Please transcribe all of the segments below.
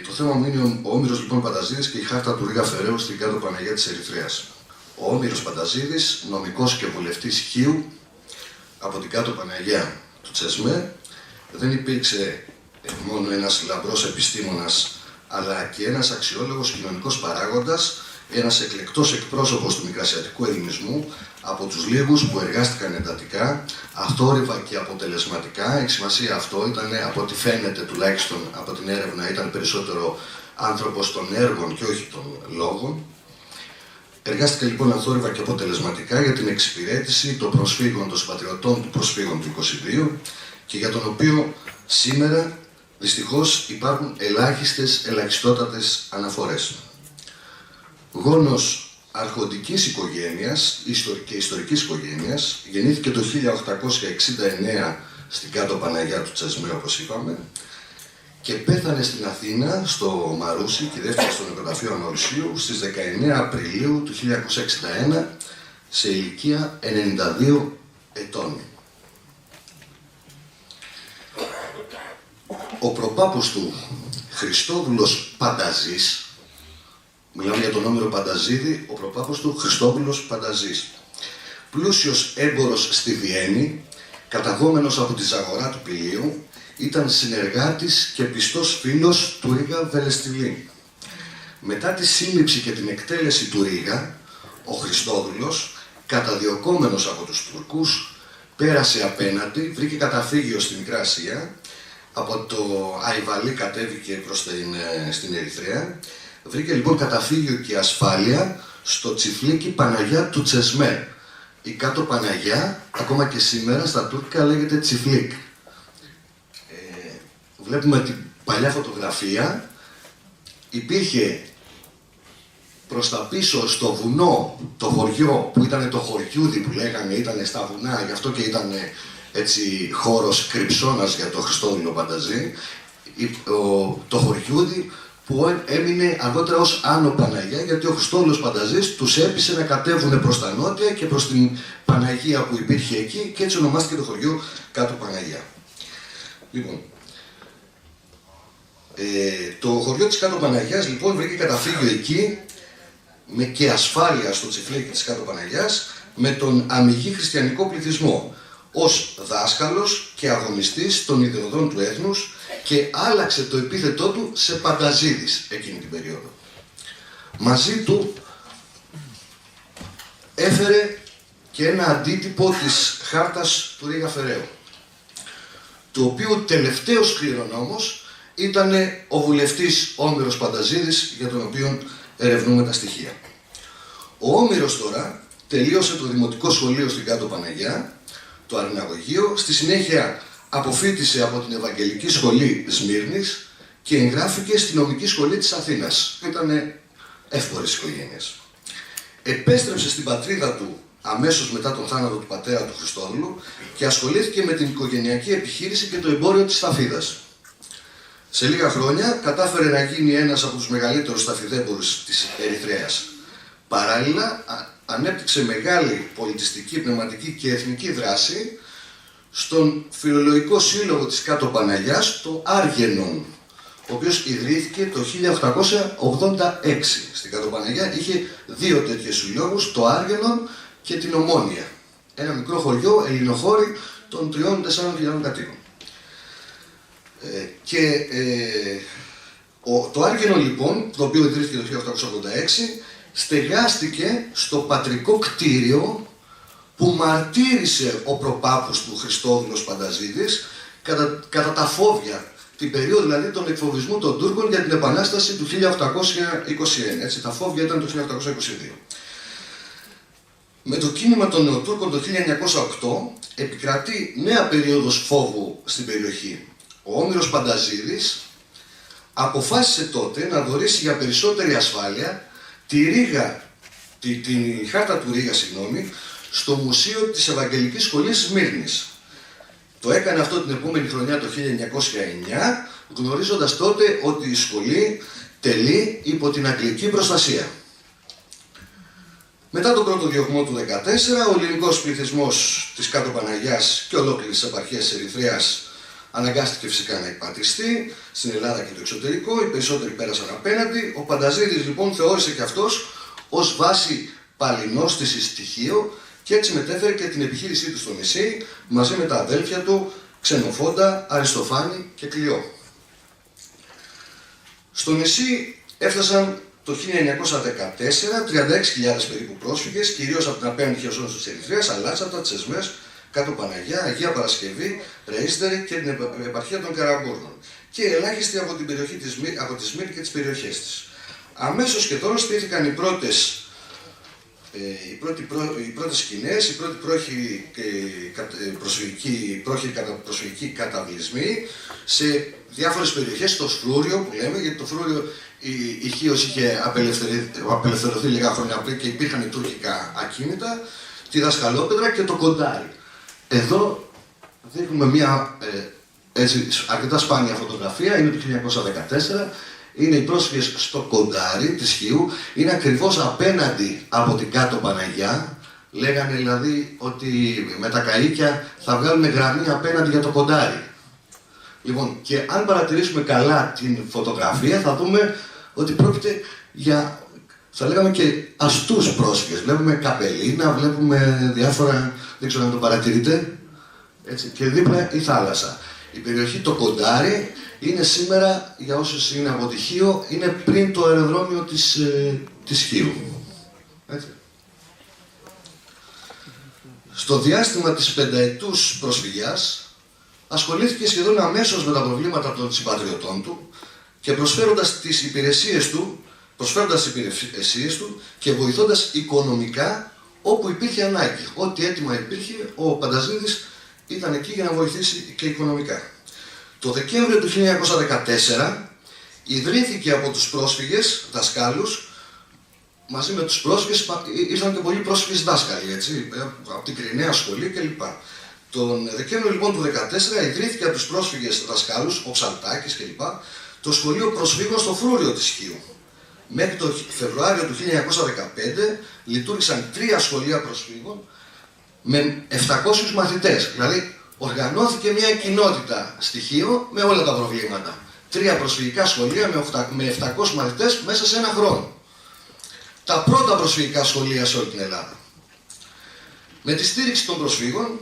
Το θέμα μου είναι ο Όμηρος λοιπόν Πανταζίδης και η χάρτα του Ρίγα Φεραίου στην Κάτω Παναγιά της Ερυθρέας. Ο Όμηρος Πανταζίδης, νομικός και βουλευτής Χίου από την Κάτω Παναγιά του Τσεσμέ, δεν υπήρξε μόνο ένας λαμπρός επιστήμονας, αλλά και ένας αξιόλογος κοινωνικός παράγοντας, ένας εκλεκτός εκπρόσωπος του μικρασιατικού ελληνισμού, από τους λίγους που εργάστηκαν εντατικά, αθόρυβα και αποτελεσματικά. Εξ σημασία αυτό ήταν, από ό,τι φαίνεται τουλάχιστον από την έρευνα, ήταν περισσότερο άνθρωπος των έργων και όχι των λόγων. Εργάστηκε λοιπόν αθόρυβα και αποτελεσματικά για την εξυπηρέτηση των προσφύγων, των συμπατριωτών του προσφύγων του 22 και για τον οποίο σήμερα δυστυχώς υπάρχουν ελαχιστότατες αναφορές. Γόνος αρχοντικής οικογένειας και ιστορικής οικογένειας, γεννήθηκε το 1869 στην Κάτω Παναγιά του Τσεσμέ, όπως είπαμε, και πέθανε στην Αθήνα, στο Μαρούσι, κυδεύτηκε στο νεκροταφείο Ανορυσίου, στις 19 Απριλίου του 1961, σε ηλικία 92 ετών. Ο προπάπους του, Χριστόδουλος Πανταζής, μιλάμε για τον Όμηρο Πανταζίδη, ο προπάπος του Χριστόδουλος Πανταζής, πλούσιος έμπορος στη Βιέννη, καταγόμενος από τη Ζαγορά του Πηλίου, ήταν συνεργάτης και πιστός φίλος του Ρίγα Βελεστιλή. Μετά τη σύλληψη και την εκτέλεση του Ρίγα, ο Χριστόδουλος, καταδιωκόμενος από τους Τουρκούς, πέρασε απέναντι, βρήκε καταφύγιο στη Μικρά Ασία, από το Αϊβαλί κατέβηκε προς στην Ερυθρέα, βρήκε λοιπόν καταφύγιο και ασφάλεια στο Τσιφλίκι Παναγιά του Τσεσμέ. Η Κάτω Παναγιά, ακόμα και σήμερα στα τουρκικά λέγεται Τσιφλίκ. Βλέπουμε την παλιά φωτογραφία, υπήρχε προς τα πίσω στο βουνό το χωριό που ήταν το χωριούδι που λέγανε, ήταν στα βουνά, γι' αυτό και ήταν έτσι χώρος κρυψώνας για το Χριστόδουλο Πανταζή, το χωριούδι που έμεινε αργότερα ως Άνω Παναγιά, γιατί ο Χριστόδουλος Πανταζής τους έπεισε να κατέβουν προς τα νότια και προς την Παναγία που υπήρχε εκεί και έτσι ονομάστηκε το χωριό Κάτω Παναγιά. Λοιπόν, το χωριό της Κάτω Παναγιάς λοιπόν βρήκε καταφύγιο εκεί και ασφάλεια στο Τσιφλίκι της Κάτω Παναγιάς με τον αμυγή χριστιανικό πληθυσμό ως δάσκαλος και αγωνιστής των ιδεωδών του έθνους και άλλαξε το επίθετό του σε Πανταζίδης εκείνη την περίοδο. Μαζί του έφερε και ένα αντίτυπο της χάρτας του Ρίγα Φεραίου, του οποίου τελευταίος κληρονόμος ήταν ο βουλευτής Όμηρος Πανταζίδης, για τον οποίο ερευνούμε τα στοιχεία. Ο Όμηρος τώρα τελείωσε το δημοτικό σχολείο στην Κάτω Παναγιά, το Αρηναγωγείο, στη συνέχεια αποφοίτησε από την Ευαγγελική Σχολή Σμύρνης και εγγράφηκε στη Νομική Σχολή της Αθήνας. Ήταν εύπορης οικογένειας. Επέστρεψε στην πατρίδα του αμέσως μετά τον θάνατο του πατέρα του Χριστόδουλου και ασχολήθηκε με την οικογενειακή επιχείρηση και το εμπόριο της σταφίδας. Σε λίγα χρόνια κατάφερε να γίνει ένας από τους μεγαλύτερους σταφιδέμπορους της Ερυθρέας. Παράλληλα, ανέπτυξε μεγάλη πολιτιστική, πνευματική και εθνική δράση στον Φιλολογικό Σύλλογο της Κάτω Παναγιάς, το Άργενον, ο οποίος ιδρύθηκε το 1886. Στην Κάτω Παναγιά είχε δύο τέτοιες συλλόγους, το Άργενον και την Ομόνια. Ένα μικρό χωριό, ελληνοχώρι, των 3-4 κατοίκων. Το Άργενον λοιπόν, το οποίο ιδρύθηκε το 1886, στεγάστηκε στο πατρικό κτίριο που μαρτύρησε ο προπάπους του Χριστόδουλος Πανταζίδης κατά τα φόβια, την περίοδο δηλαδή των εκφοβισμού των Τούρκων για την Επανάσταση του 1821. Έτσι, τα φόβια ήταν το 1822. Με το κίνημα των Νεοτούρκων το 1908 επικρατεί νέα περίοδος φόβου στην περιοχή. Ο Όμηρος Πανταζίδης αποφάσισε τότε να δωρήσει για περισσότερη ασφάλεια τη χάρτα του Ρίγα, στο Μουσείο της Ευαγγελικής Σχολής Σμύρνης. Το έκανε αυτό την επόμενη χρονιά, το 1909, γνωρίζοντας τότε ότι η σχολή τελεί υπό την αγγλική προστασία. Μετά τον πρώτο διωγμό του 1914, ο ελληνικός πληθυσμός της Κάτω Παναγιάς και ολόκληρης της επαρχίας της Ερυθρέας αναγκάστηκε φυσικά να υπατριστεί στην Ελλάδα και το εξωτερικό, οι περισσότεροι πέρασαν απέναντι. Ο Πανταζίδης λοιπόν θεώρησε και αυτός ως βάση παλινόστησης στοιχείο και έτσι μετέφερε και την επιχείρησή του στο νησί μαζί με τα αδέλφια του Ξενοφόντα, Αριστοφάνη και Κλειό. Στο νησί έφτασαν το 1914 36.000 περίπου πρόσφυγες, κυρίως από την απέναντι χερσόνησο της Ερυθρέας, Αλάτσατα, Τσεσμές, Κάτω Παναγιά, Αγία Παρασκευή, Ρεΐστερη και την επαρχία των Καραγκούρνων και ελάχιστοι από την περιοχή από τη Σμύρνη και τις περιοχές της. Αμέσως και τώρα στήθηκαν οι πρώτες σκηνές, οι πρώτοι προσφυγικοί καταβλισμοί σε διάφορες περιοχές, στο Σφρούριο που λέμε, γιατί το Φρούριο η Χίος είχε απελευθερωθεί λίγα χρόνια πριν και υπήρχαν τουρκικά ακίνητα, τη Δασκαλόπεδρα και το Κοντάρι. Εδώ δείχνουμε μια αρκετά σπάνια φωτογραφία, είναι το 1914. Είναι οι πρόσφυγες στο Κοντάρι της Χίου, είναι ακριβώς απέναντι από την Κάτω Παναγιά. Λέγανε δηλαδή ότι με τα καΐκια θα βγάλουν γραμμή απέναντι για το Κοντάρι. Λοιπόν, και αν παρατηρήσουμε καλά την φωτογραφία θα δούμε ότι πρόκειται για, θα λέγαμε, και αστούς πρόσφυγες. Βλέπουμε καπελίνα, βλέπουμε διάφορα, δεν ξέρω αν το παρατηρείτε, έτσι, και δίπλα η θάλασσα. Η περιοχή το Κοντάρι είναι σήμερα, για όσους είναι από τη Χίο, είναι πριν το αεροδρόμιο της Χίου. Έτσι. Στο διάστημα της πενταετούς προσφυγιάς, ασχολήθηκε σχεδόν αμέσως με τα προβλήματα των συμπατριωτών του και προσφέροντας τις υπηρεσίες του και βοηθώντας οικονομικά όπου υπήρχε ανάγκη. Ό,τι αίτημα υπήρχε, ο Πανταζίδης ήταν εκεί για να βοηθήσει και οικονομικά. Το Δεκέμβριο του 1914 ιδρύθηκε από τους πρόσφυγες δασκάλους, μαζί με τους πρόσφυγες ήρθαν και πολλοί πρόσφυγες δάσκαλοι, έτσι, από την Κριναία σχολή κλπ. Τον Δεκέμβριο λοιπόν του 1914 ιδρύθηκε από τους πρόσφυγες δασκάλους, ο Ψαλτάκης κλπ. Το σχολείο προσφύγων στο Φρούριο της Χίου. Μέχρι το Φεβρουάριο του 1915 λειτουργήσαν 3 σχολεία προσφύγων με 700 μαθητές. Δηλαδή, οργανώθηκε μια κοινότητα στοιχείο με όλα τα προβλήματα. 3 προσφυγικά σχολεία με 700 μαθητές μέσα σε ένα χρόνο. Τα πρώτα προσφυγικά σχολεία σε όλη την Ελλάδα. Με τη στήριξη των προσφύγων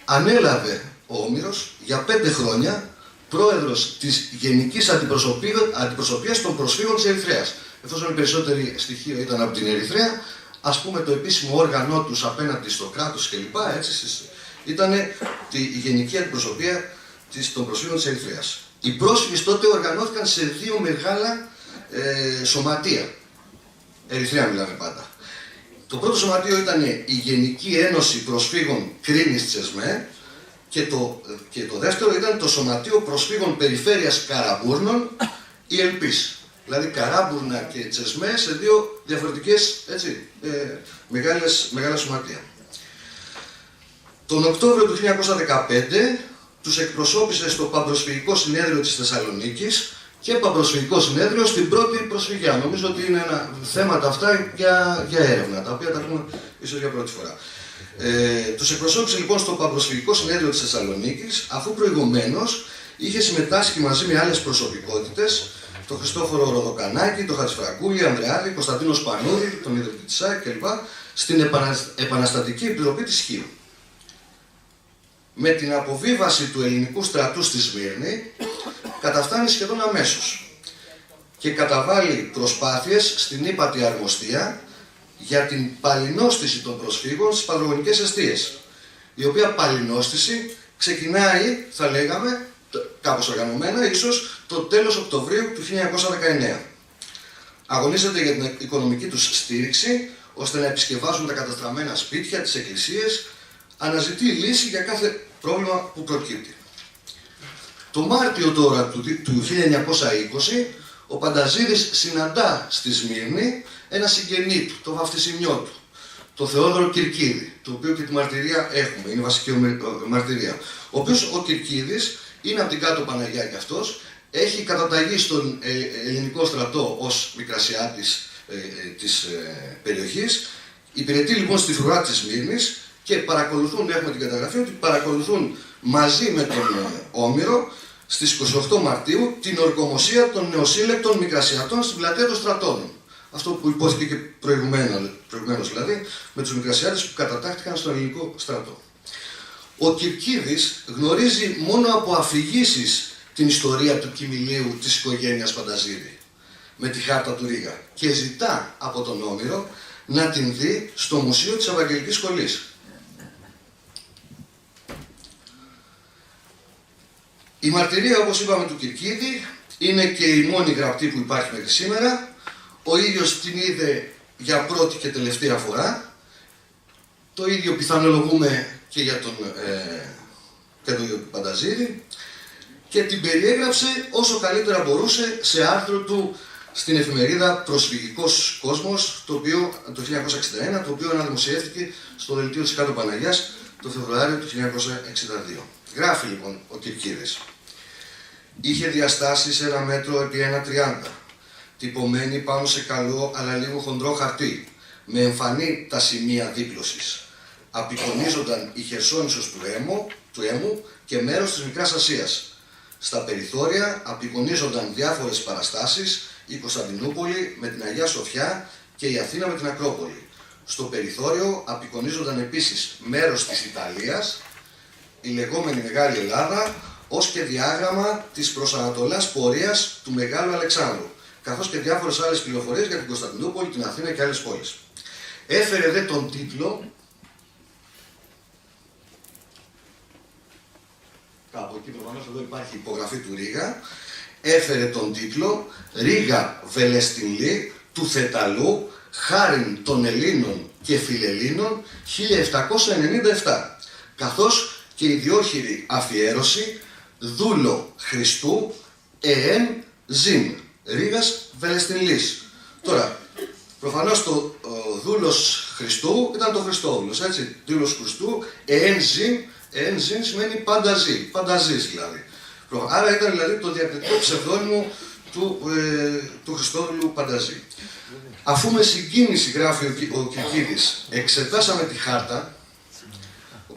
ανέλαβε ο Όμηρος για 5 χρόνια πρόεδρος της Γενικής Αντιπροσωπείας των Προσφύγων της Ερυθρέας. Εφόσον οι περισσότεροι στοιχείο ήταν από την Ερυθρέα, ας πούμε το επίσημο όργανό τους απέναντι στο κράτος κλπ. Ήταν η Γενική Αντιπροσωπεία των Προσφύγων της Ερυθρέας. Οι πρόσφυγες τότε οργανώθηκαν σε 2 μεγάλα σωματεία. Ερυθρέα μιλάμε πάντα. Το πρώτο σωματείο ήταν η Γενική Ένωση Προσφύγων Κρίνης Τσεσμέ και το δεύτερο ήταν το Σωματείο Προσφύγων Περιφέρειας Καραγκούρνων, η Ελπής. Δηλαδή Καράμπουρνα και Τσεσμέ σε 2 διαφορετικές μεγάλα σωματεία. Τον Οκτώβριο του 1915 τους εκπροσώπησε στο Παμπροσφυγικό Συνέδριο της Θεσσαλονίκης και Παμπροσφυγικό Συνέδριο στην πρώτη προσφυγιά. Νομίζω ότι είναι θέματα αυτά για έρευνα, τα οποία τα ακούμε ίσως για πρώτη φορά. Τους εκπροσώπησε λοιπόν στο Παμπροσφυγικό Συνέδριο της Θεσσαλονίκης, αφού προηγουμένως είχε συμμετάσχει μαζί με άλλες προσωπικότητες, τον Χριστόφορο Ροδοκανάκη, τον Χατζηφραγκούλη, Ανδρεάδη, Κωνσταντίνο Σπανούδη, τον ιδρυτή της ΑΕΚ κλπ. Στην Επαναστατική Επιτροπή της Χίου. Με την αποβίβαση του ελληνικού στρατού στη Σμύρνη, καταφτάνει σχεδόν αμέσως και καταβάλει προσπάθειες στην ύπατη αρμοστία για την παλινόστηση των προσφύγων στις πατρογονικές εστίες, η οποία παλινόστηση ξεκινάει, θα λέγαμε, κάπως οργανωμένα, ίσως το τέλος Οκτωβρίου του 1919. Αγωνίζεται για την οικονομική τους στήριξη, ώστε να επισκευάσουν τα καταστραμμένα σπίτια, τις εκκλησίες, αναζητεί λύση για κάθε πρόβλημα που προκύπτει. Το Μάρτιο τώρα του 1920, ο Πανταζίδης συναντά στη Σμύρνη ένα συγγενή του, το βαφτισιμιό του, το Θεόδωρο Κυρκίδη, το οποίο και τη μαρτυρία έχουμε, είναι βασική μαρτυρία. Ο οποίος ο Κυρκίδης είναι από την Κάτω Παναγιά και αυτός, έχει καταταγεί στον ελληνικό στρατό ως μικρασιάτης της περιοχής, υπηρετεί λοιπόν στη φρουρά της Σμύρνης και παρακολουθούν, έχουμε την καταγραφή ότι παρακολουθούν μαζί με τον Όμηρο στις 28 Μαρτίου την ορκομοσία των νεοσύλλεκτων Μικρασιατών στην πλατεία των Στρατών. Αυτό που υπόθηκε και προηγουμένως δηλαδή, με τους Μικρασιάτες που κατατάχθηκαν στο ελληνικό στρατό. Ο Κυρκίδης γνωρίζει μόνο από αφηγήσεις την ιστορία του κοιμηλίου της οικογένειας Πανταζίδη με τη χάρτα του Ρήγα και ζητά από τον Όμηρο να την δει στο Μουσείο της Ευαγγελικής Σχολής. Η μαρτυρία, όπως είπαμε, του Κυρκίδη είναι και η μόνη γραπτή που υπάρχει μέχρι σήμερα. Ο ίδιος την είδε για πρώτη και τελευταία φορά. Το ίδιο πιθανολογούμε και για τον Πανταζίδη. Και την περιέγραψε όσο καλύτερα μπορούσε σε άρθρο του στην εφημερίδα Προσφυγικός Κόσμος, το 1961, το οποίο αναδημοσιεύτηκε στο δελτίο της Κάτω Παναγιάς το Φεβρουάριο του 1962. Γράφει λοιπόν ο Κυρκίδης. Είχε διαστάσεις 1 μέτρο επί 1,30, τυπωμένη πάνω σε καλό αλλά λίγο χοντρό χαρτί, με εμφανή τα σημεία δίπλωσης. Απεικονίζονταν η Χερσόνησος του Έμμου και μέρος της Μικράς Ασίας. Στα περιθώρια απεικονίζονταν διάφορες παραστάσεις, η Κωνσταντινούπολη με την Αγία Σοφιά και η Αθήνα με την Ακρόπολη. Στο περιθώριο απεικονίζονταν επίσης μέρος της Ιταλίας, η λεγόμενη Μεγάλη Ελλάδα, ως και διάγραμμα της προσανατολάς πορείας του Μεγάλου Αλεξάνδρου, καθώς και διάφορες άλλες πληροφορίες για την Κωνσταντινούπολη, την Αθήνα και άλλες πόλεις. Έφερε δε τον τίτλο, κάπου εκεί προφανώς εδώ υπάρχει υπογραφή του Ρήγα, έφερε τον τίτλο «Ρήγα Βελεστινλή του Θεταλού, χάριν των Ελλήνων και Φιλελλήνων 1797», καθώς και η διόχειρη αφιέρωση «Δούλο Χριστού εεν ζήν, Ρήγας Βελεστινλής». Τώρα, προφανώς το δούλος Χριστού ήταν το Χριστόδουλος, έτσι, δούλος Χριστού εεν ζήν σημαίνει πάντα ζει, πάντα ζεις δηλαδή. Άρα ήταν δηλαδή το διακριτικό ψευδόνυμο του Χριστόδουλου Πανταζή. Αφού με συγκίνηση, γράφει ο Κυρκίδης, εξετάσαμε τη χάρτα,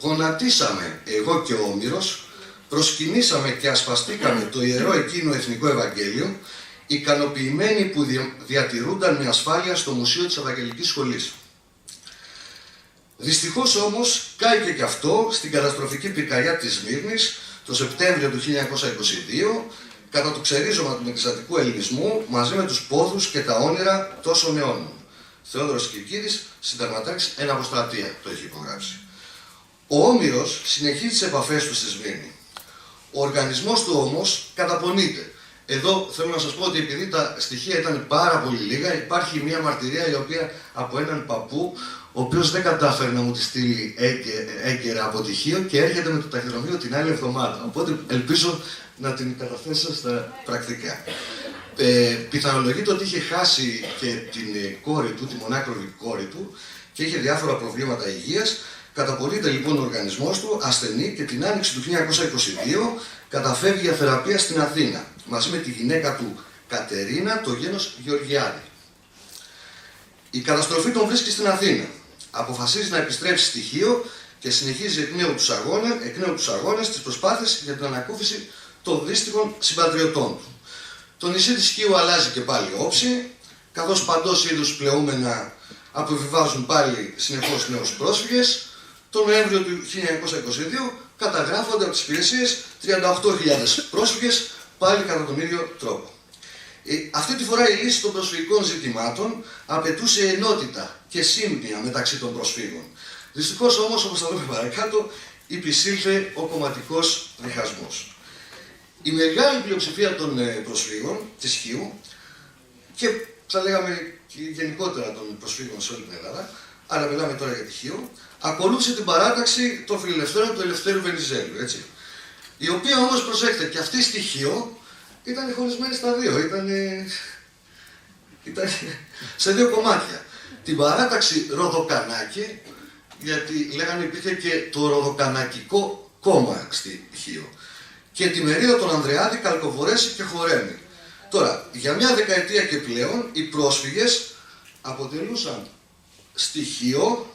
γονατίσαμε εγώ και ο Όμηρος, προσκυνήσαμε και ασπαστήκαμε το ιερό εκείνο εθνικό Ευαγγέλιο, ικανοποιημένοι που διατηρούνταν με ασφάλεια στο Μουσείο της Ευαγγελικής Σχολής. Δυστυχώς όμως κάηκε και αυτό στην καταστροφική πυρκαγιά της Σμύρνης το Σεπτέμβριο του 1922, κατά το ξερίζωμα του μετιστατικού ελληνισμού μαζί με τους πόθους και τα όνειρα τόσων αιώνων. Θεόδωρος Κυρκίδης, συνταγματάρχης εν αποστρατεία, το έχει υπογράψει. Ο Όμηρος συνεχίζει τις επαφές του στη Σμύρνη. Ο οργανισμός του όμως καταπονείται. Εδώ θέλω να σας πω ότι επειδή τα στοιχεία ήταν πάρα πολύ λίγα, υπάρχει μια μαρτυρία η οποία από έναν παππού, ο οποίος δεν κατάφερε να μου τη στείλει έγκαιρα από τυχείο και έρχεται με το ταχυδρομείο την άλλη εβδομάδα. Οπότε ελπίζω να την καταθέσω στα πρακτικά. Πιθανολογείται ότι είχε χάσει και την κόρη του, τη μονάκροβη κόρη του, και είχε διάφορα προβλήματα υγείας. Καταπονείται λοιπόν ο οργανισμός του, ασθενή, και την άνοιξη του 1922 καταφεύγει για θεραπεία στην Αθήνα, μαζί με τη γυναίκα του Κατερίνα, το γένος Γεωργιάδη. Η καταστροφή τον βρίσκει στην Αθήνα. Αποφασίζει να επιστρέψει στη Χίο και συνεχίζει εκ νέου τους αγώνες, τις προσπάθειες για την ανακούφιση των δύστιχων συμπατριωτών του. Το νησί της Χίου αλλάζει και πάλι όψη, καθώς παντός είδους πλεούμενα αποβιβάζουν πάλι συνεχώς νέους πρόσφυγες. Το Νοέμβριο του 1922 καταγράφονται από τις υπηρεσίες 38.000 πρόσφυγες, πάλι κατά τον ίδιο τρόπο. Αυτή τη φορά η λύση των προσφυγικών ζητημάτων απαιτούσε ενότητα και σύμπνοια μεταξύ των προσφύγων. Δυστυχώς όμως, όπως θα δούμε παρακάτω, υπησήλθε ο κομματικός διχασμός. Η μεγάλη πλειοψηφία των προσφύγων της Χίου, και θα λέγαμε και γενικότερα των προσφύγων σε όλη την Ελλάδα, αλλά μιλάμε τώρα για τη Χίο, ακολούθησε την παράταξη των φιλελευθέρων του Ελευθέρου Βενιζέλου, έτσι. Η οποία όμως, προσέξτε, και αυτή στη Χίο ήταν χωρισμένη στα δύο, ήταν σε δύο κομμάτια. Την παράταξη Ροδοκανάκη, γιατί λέγανε υπήρχε και το Ροδοκανακικό κόμμα στη Χίο, και τη μερίδα των Ανδρεάδη, Καλκοβορέση και Χορέμη. Τώρα, για μια δεκαετία και πλέον, οι πρόσφυγες αποτελούσαν στοιχείο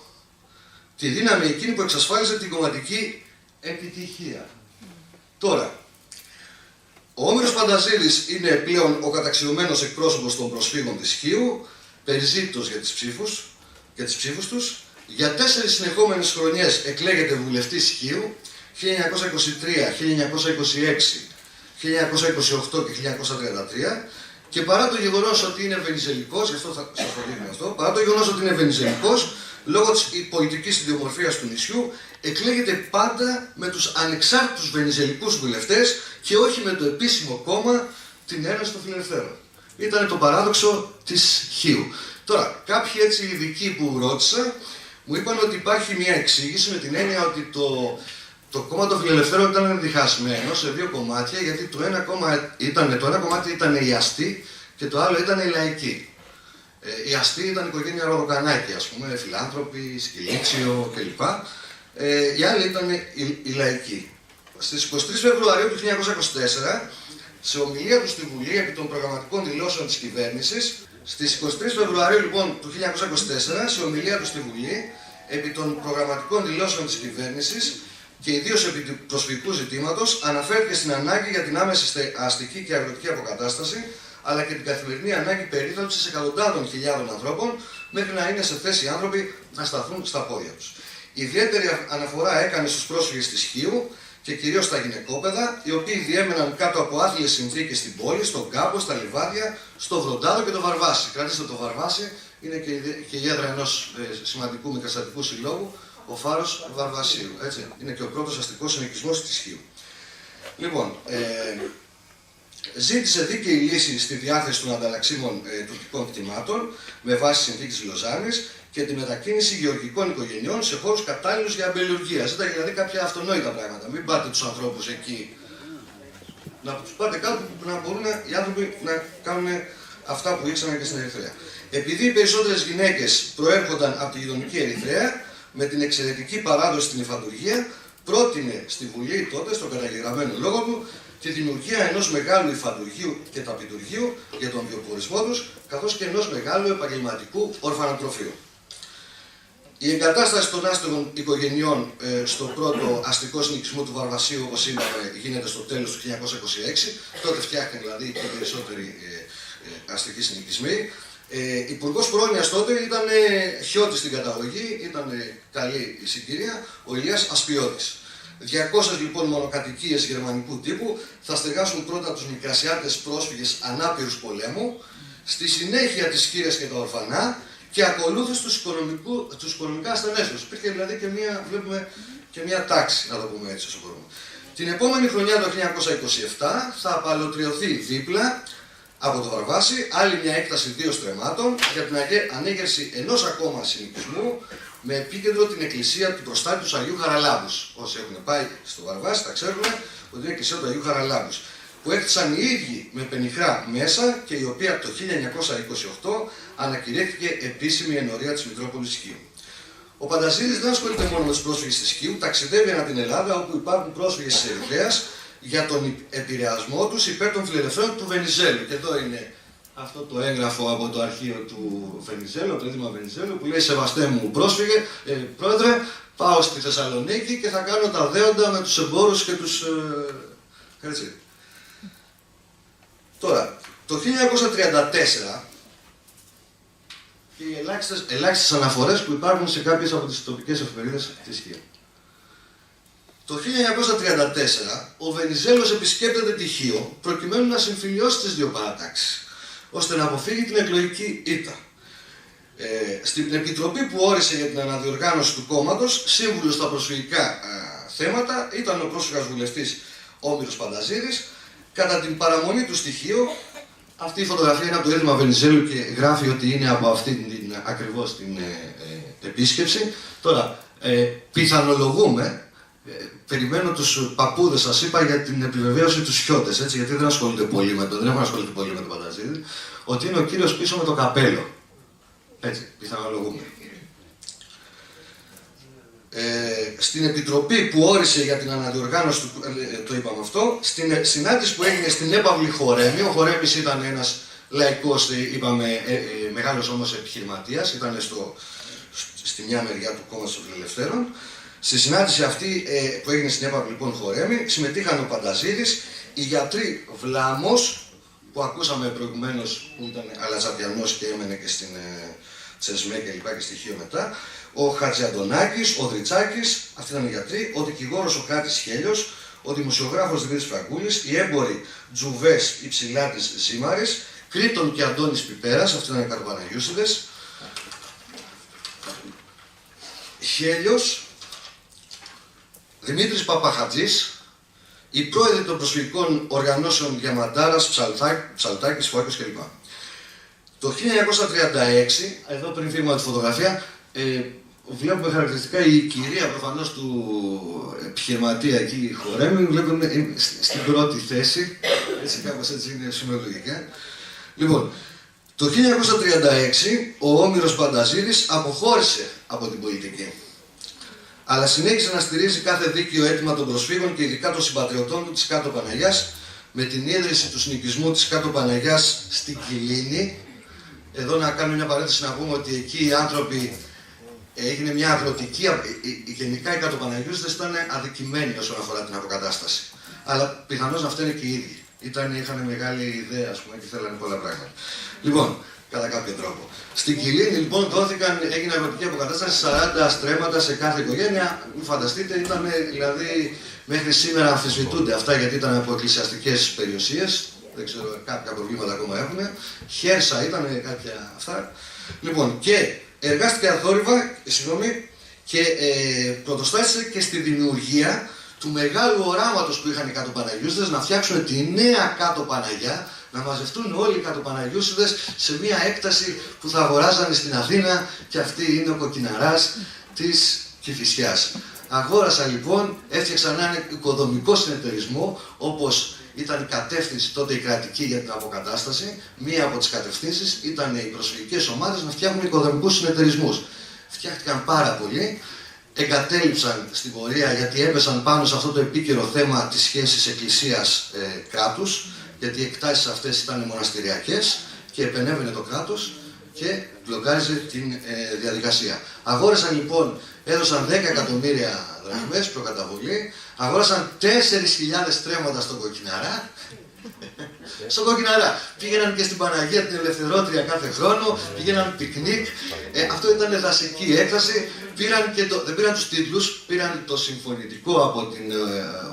τη δύναμη εκείνη που εξασφάλιζε την κομματική επιτυχία. Τώρα, ο Όμηρος Πανταζίδης είναι πλέον ο καταξιωμένος εκπρόσωπος των προσφύγων της Χίου, περιζήτητος για τις ψήφους τους. Για 4 συνεχόμενες χρονιές εκλέγεται βουλευτής Χίου, 1923, 1926, 1928 και 1933, και παρά το γεγονός ότι είναι βενιζελικός, γι' αυτό θα σας το δείχνω αυτό, παρά το γεγονός ότι είναι βενιζελικός, λόγω της πολιτικής ιδιομορφίας του νησιού, εκλέγεται πάντα με τους ανεξάρτητους βενιζελικούς βουλευτές και όχι με το επίσημο κόμμα, την Ένωση των Φιλελευθέρων. Ήταν το παράδοξο της Χίου. Τώρα, κάποιοι έτσι ειδικοί που ρώτησα, μου είπαν ότι υπάρχει μια εξήγηση με την έννοια ότι το κόμμα των Φιλελευθέρων ήταν διχασμένο σε 2 κομμάτια, γιατί το ένα κομμάτι ήταν οι αστεί και το άλλο ήταν οι λαϊκοί. Οι αστεί ήταν η οικογένεια Ροδοκανάκη, ας πούμε, φιλάνθρωποι, Σκυλίτσιο κλπ. Οι άλλοι ήταν οι λαϊκοί. Στις 23 Φεβρουαρίου του 1924, σε ομιλία του στη Βουλή επί των προγραμματικών δηλώσεων της κυβέρνησης, στις 23 Φεβρουαρίου λοιπόν του 1924, σε ομιλία του στη Βουλή επί των προγραμματικών δηλώσεων της κυβέρνησης και ιδίως επί του προσφυγικού ζητήματος, αναφέρθηκε στην ανάγκη για την άμεση αστική και αγροτική αποκατάσταση, αλλά και την καθημερινή ανάγκη περίθαλψης εκατοντάδων χιλιάδων ανθρώπων, μέχρι να είναι σε θέση οι άνθρωποι να σταθούν στα πόδια τους. Ιδιαίτερη αναφορά έκανε στους πρόσφυγες της Χίου και κυρίως στα γυναικόπαιδα, οι οποίοι διέμεναν κάτω από άθλιες συνθήκες στην πόλη, στον κάμπο, στα λιβάδια, στο Βροντάδο και το Βαρβάσι. Κρατήστε το Βαρβάσι, είναι και η έδρα ενός σημαντικού μικρασιατικού συλλόγου, ο Φάρος Βαρβασίου. Έτσι. Είναι και ο πρώτος αστικός συνοικισμός της Χίου. Λοιπόν, ζήτησε δίκαιη λύση στη διάθεση των ανταλλαξίμων τουρκικών κτημάτων με βάση συνθήκης Λοζάνης και τη μετακίνηση γεωργικών οικογενειών σε χώρους κατάλληλους για αμπελουργία. Ζήταγε δηλαδή κάποια αυτονόητα πράγματα. Μην πάτε τους ανθρώπους εκεί, να τους πάτε κάπου που να μπορούν οι άνθρωποι να κάνουν αυτά που ήξεραν και στην Ερυθρέα. Επειδή οι περισσότερες γυναίκες προέρχονταν από τη γειτονική Ερυθρέα, με την εξαιρετική παράδοση στην υφαντουργία, πρότεινε στη Βουλή τότε, στον καταγεγραμμένο λόγο του, τη δημιουργία ενός μεγάλου υφαντουργείου και ταπειτουργείου για τον βιοπορισμό τους, καθώς και ενός μεγάλου επαγγελματικού ορφανοτροφείου. Η εγκατάσταση των άστεγων οικογενειών στο πρώτο αστικό συνοικισμό του Βαρβασίου, όπως είπαμε, γίνεται στο τέλος του 1926. Τότε φτιάχνει δηλαδή και περισσότεροι αστικοί συνοικισμοί. Υπουργός πρόνοιας τότε ήταν Χιώτης στην καταγωγή, ήταν καλή η συγκυρία, ο Ηλίας Ασπιώτης. 200 λοιπόν μονοκατοικίες γερμανικού τύπου θα στεγάσουν πρώτα τους μικρασιάτες πρόσφυγες ανάπηρους πολέμου, στη συνέχεια τις χήρες και τα ορφανά και ακολούθως τους οικονομικά ασθενέστερους. Υπήρχε δηλαδή βλέπουμε και μια τάξη, να το πούμε έτσι όσο μπορούμε. Την επόμενη χρονιά, το 1927, θα απαλωτριωθεί δίπλα από το Βαρβάσι άλλη μια έκταση 2 στρεμμάτων για την ανέγερση ενός ακόμα συνοικισμού με επίκεντρο την εκκλησία του προστάτη του Αγίου Χαραλάμπους. Όσοι έχουν πάει στο Βαρβάσι θα ξέρουν ότι είναι η εκκλησία του Αγίου Χαραλάμπους, που έκτισαν οι ίδιοι με πενιχρά μέσα και η οποία το 1928 ανακηρύχθηκε επίσημη ενορία της Μητρόπολης Χίου. Ο Πανταζίδης δεν ασχολείται μόνο με τους πρόσφυγες της Χίου, ταξιδεύει ανά την Ελλάδα όπου υπάρχουν πρόσφυγες της Ερυθρέας για τον επηρεασμό τους υπέρ των φιλελευθέρων του Βενιζέλου. Και εδώ είναι αυτό το έγγραφο από το αρχείο του Βενιζέλου, το Ίδρυμα Βενιζέλου, που λέει: «Σεβαστέ μου πρόσφυγε, πρόεδρε, πάω στη Θεσσαλονίκη και θα κάνω τα δέοντα με τους εμπόρους και τους...» έτσι. Τώρα, το 1934, οι ελάχιστες αναφορές που υπάρχουν σε κάποιες από τις τοπικές εφημερίδες της Χίου. Το 1934, ο Βενιζέλος επισκέπτεται τη Χίο προκειμένου να συμφιλιώσει τις δύο παρατάξεις, ώστε να αποφύγει την εκλογική ήττα. Στην επιτροπή που όρισε για την αναδιοργάνωση του κόμματος, σύμβουλος στα προσφυγικά θέματα, ήταν ο πρόσφυγας βουλευτής Όμηρος Πανταζίδης. Κατά την παραμονή του στοιχείου, αυτή η φωτογραφία είναι από το Ίδρυμα Βενιζέλου και γράφει ότι είναι από αυτή ακριβώς την επίσκεψη. Τώρα, πιθανολογούμε, περιμένω τους παππούδες, σας είπα, για την επιβεβαίωση τους Χιώτες, έτσι, γιατί δεν έχουν ασχοληθεί πολύ με τον Πανταζίδη, ότι είναι ο κύριος πίσω με το καπέλο. Έτσι, πιθανολογούμε. Στην επιτροπή που όρισε για την αναδιοργάνωση του, το είπαμε αυτό, στην συνάντηση που έγινε στην έπαυλη Χορέμη, ο Χορέμης ήταν ένας λαϊκός, είπαμε, μεγάλος όμως επιχειρηματίας, ήταν στη μια μεριά του κόμματος των Φιλελευθέρων. Στη συνάντηση αυτή που έγινε στην ΕΠΑΒ λοιπόν Χορέμη, συμμετείχαν ο Πανταζίδης, οι γιατροί Βλάμος, που ακούσαμε προηγουμένως, που ήταν Αλαζαδιανός και έμενε και στην Τσεσμέ και λοιπά και στοιχείο μετά, ο Χατζιαντονάκης, ο Δριτσάκης, αυτοί ήταν οι γιατροί, ο δικηγόρος ο Κράτης Χέλιος, ο δημοσιογράφος Δημήτρης Φραγκούλης, οι έμποροι Τζουβές Υψηλάτης Ζήμαρης, Κρήτον και Αντώνης Πιπέρας, αυτοί ήταν οι Κατοπαναγιούσηδες, Χέλιος, Δημήτρης Παπαχατζής, οι πρόεδροι των προσφυγικών οργανώσεων Διαμαντάρας, Ψαλτάκης, Φώκιος κλπ. Το 1936, εδώ πριν φύγουμε από τη φωτογραφία, βλέπουμε χαρακτηριστικά η κυρία προφανώς του επιχειρηματία εκεί Χορέμη, βλέπουμε στην πρώτη θέση, έτσι κάπως έτσι είναι σημειολογικά. Λοιπόν, το 1936 ο Όμηρος Πανταζίδης αποχώρησε από την πολιτική, αλλά συνέχισε να στηρίζει κάθε δίκαιο αίτημα των προσφύγων και ειδικά των συμπατριωτών του της Κάτω Παναγιάς με την ίδρυση του συνοικισμού της Κάτω Παναγιάς στην Κιλίνη. Εδώ να κάνουμε μια παρένθεση να πούμε ότι εκεί οι άνθρωποι έγινε μια αγροτική, γενικά οι Κατοπαναγιούσηδες ήταν αδικημένοι όσον αφορά την αποκατάσταση. Αλλά πιθανώς να φταίνε και οι ίδιοι. Είχαν μεγάλη ιδέα, ας πούμε, και θέλανε πολλά πράγματα. Λοιπόν, κατά κάποιο τρόπο. Στην Κιλίνη, λοιπόν, έγινε αγροτική αποκατάσταση, 40 στρέμματα σε κάθε οικογένεια. Μην φανταστείτε, ήταν δηλαδή μέχρι σήμερα αμφισβητούνται αυτά γιατί ήταν από εκκλησιαστικές περιουσίες. Δεν ξέρω, κάποια προβλήματα ακόμα έχουν. Χέρσα ήταν κάποια αυτά. Λοιπόν, και εργάστηκε αθόρυβα, και πρωτοστάτησε και στη δημιουργία του μεγάλου οράματος που είχαν οι Κατοπαναγιούσηδες να φτιάξουν τη νέα Κάτω Παναγιά, να μαζευτούν όλοι οι Κατοπαναγιούσηδες σε μια έκταση που θα αγοράζανε στην Αθήνα, και αυτή είναι ο κοκκιναράς της Κηφισιάς. Αγόρασαν λοιπόν, έφτιαξαν έναν οικοδομικό συνεταιρισμό, όπως ήταν η κατεύθυνση τότε η κρατική για την αποκατάσταση. Μία από τις κατευθύνσεις ήταν οι προσφυγικές ομάδες να φτιάχνουν οικοδομικούς συνεταιρισμούς. Φτιάχτηκαν πάρα πολύ, εγκατέλειψαν στην πορεία γιατί έπεσαν πάνω σε αυτό το επίκαιρο θέμα της σχέσης εκκλησίας-κράτους, γιατί οι εκτάσεις αυτές ήταν μοναστηριακές και επενέβαινε το κράτος και μπλοκάριζε την διαδικασία. Αγόρασαν λοιπόν, έδωσαν 10 εκατομμύρια δραχμές προκαταβολή, αγόρασαν 4.000 στρέμματα στον Κοκκιναρά. Στον Κοκκιναρά. Πήγαιναν και στην Παναγία την Ελευθερώτρια κάθε χρόνο, πήγαιναν πικνίκ. Αυτό ήταν δασική έκταση. Δεν πήραν τους τίτλους, πήραν το συμφωνητικό από τον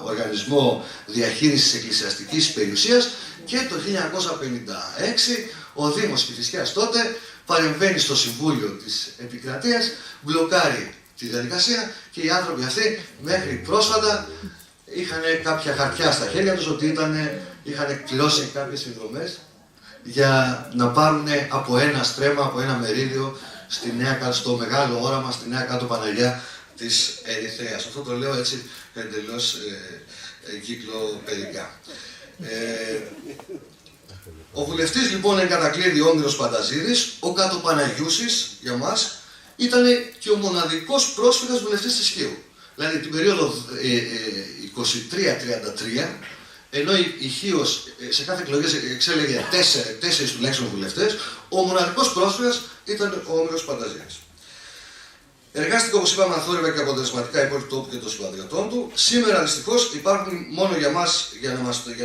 Οργανισμό Διαχείρισης Εκκλησιαστικής Περιουσίας και το 1956 ο Δήμος Κηφισιάς τότε παρεμβαίνει στο Συμβούλιο της Επικρατείας, μπλοκάρει τη διαδικασία και οι άνθρωποι αυτοί μέχρι πρόσφατα είχαν κάποια χαρτιά στα χέρια τους ότι είχαν κληρώσει κάποιες συνδρομές για να πάρουν από ένα στρέμμα, από ένα μερίδιο στο μεγάλο όραμα, στη νέα Κάτω Παναγιά της Ερυθρέας. Αυτό το λέω έτσι εντελώς κυκλοπαιδικά. Ο βουλευτής λοιπόν εν κατακλείδη Όμηρος Πανταζίδης, ο Κατοπαναγιούσης για μας, ήταν και ο μοναδικός πρόσφυγας βουλευτής της Χίου. Δηλαδή την περίοδο 23-33, ενώ η Χίος σε κάθε εκλογές εξέλεγε 4 τουλάχιστον βουλευτές, ο μοναδικός πρόσφυγας ήταν ο Όμηρος Πανταζίδης. Εργάστηκε, όπως είπαμε, αθόρυβα και αποτελεσματικά υπέρ του τόπου και των συμπατριωτών του. Σήμερα δυστυχώς υπάρχουν μόνο για μας, για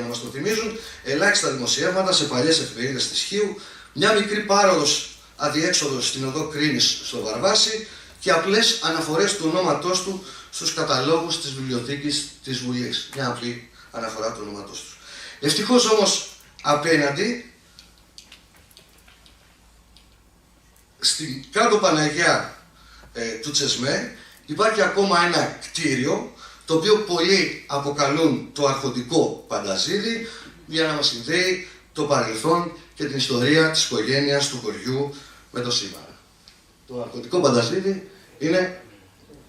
να μας το θυμίζουν, ελάχιστα δημοσιεύματα σε παλιές εφημερίδες της Χίου, μια μικρή πάροδος αδιέξοδος στην οδό Κρίνης στο Βαρβάσι και απλές αναφορές του ονόματός του στους καταλόγους της βιβλιοθήκης της Βουλής. Μια απλή αναφορά του ονόματός του. Ευτυχώς όμως απέναντι, στην Κάτω Παναγιά του Τσεσμέ υπάρχει ακόμα ένα κτίριο το οποίο πολλοί αποκαλούν το αρχοντικό Πανταζίδη για να μας συνδέει το παρελθόν και την ιστορία της οικογένειας του χωριού με το σήμερα. Το αρχοντικό Πανταζίδη είναι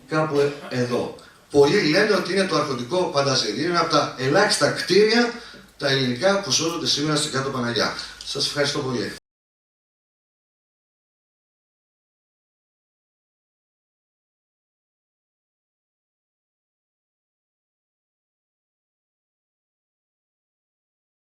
κάπου εδώ. Πολλοί λένε ότι είναι το αρχοντικό Πανταζίδη. Είναι από τα ελάχιστα κτίρια τα ελληνικά που σώζονται σήμερα στην Κάτω Παναγιά. Σας ευχαριστώ πολύ.